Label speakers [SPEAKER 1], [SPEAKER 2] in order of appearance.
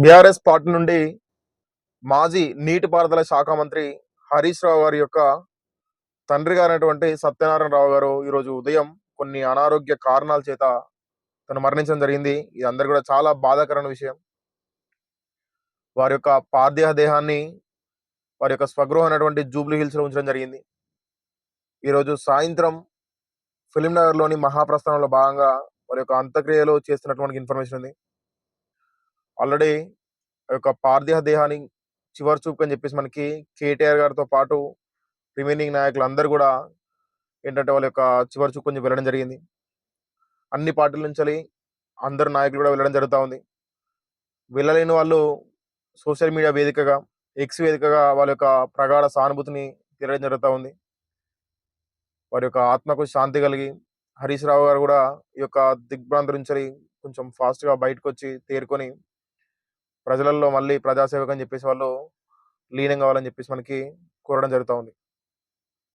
[SPEAKER 1] BRS party నుండి మాజీ నీటిపారుదల శాఖ మంత్రి హరీష్ రావు గారి యొక్క తండ్రి గారైనటువంటి సత్యనారాయణ రావు గారు ఈరోజు ఉదయం కొన్ని అనారోగ్య కారణాల చేత తను మరణించడం జరిగింది. ఇది అందరు కూడా చాలా బాధాకరమైన విషయం. వారి యొక్క పార్థివ దేహాన్ని వారి యొక్క స్వగృహం అయినటువంటి జూబ్లీ హిల్స్ లో ఉంచడం జరిగింది. ఈరోజు సాయంత్రం ఫిలిం నగర్ లోని మహాప్రస్థానంలో భాగంగా వారి యొక్క అంత్యక్రియలు చేస్తున్నటువంటి ఇన్ఫర్మేషన్ ఉంది. ఆల్రెడీ ఆ యొక్క పార్థివ దేహాన్ని చివరి చూపు అని చెప్పేసి మనకి కేటీఆర్ గారితో పాటు రిమైనింగ్ నాయకులు అందరూ కూడా ఏంటంటే వాళ్ళ యొక్క చివరి చూపు కొంచెం వెళ్ళడం జరిగింది. అన్ని పార్టీల నుంచి అందరు నాయకులు కూడా వెళ్ళడం జరుగుతూ ఉంది. వెళ్ళలేని వాళ్ళు సోషల్ మీడియా వేదికగా ఎక్స్ వేదికగా వాళ్ళ యొక్క ప్రగాఢ సానుభూతిని తెలియడం జరుగుతూ ఉంది. వారి యొక్క ఆత్మకు శాంతి కలిగి హరీష్ రావు గారు కూడా ఈ యొక్క దిగ్భ్రాంతి నుంచి కొంచెం ఫాస్ట్ గా బయటకు వచ్చి తేరుకొని ప్రజలలో మళ్ళీ ప్రజాసేవకు అని చెప్పేసి వాళ్ళు లీనం కావాలని చెప్పేసి మనకి కోరడం జరుగుతూ ఉంది.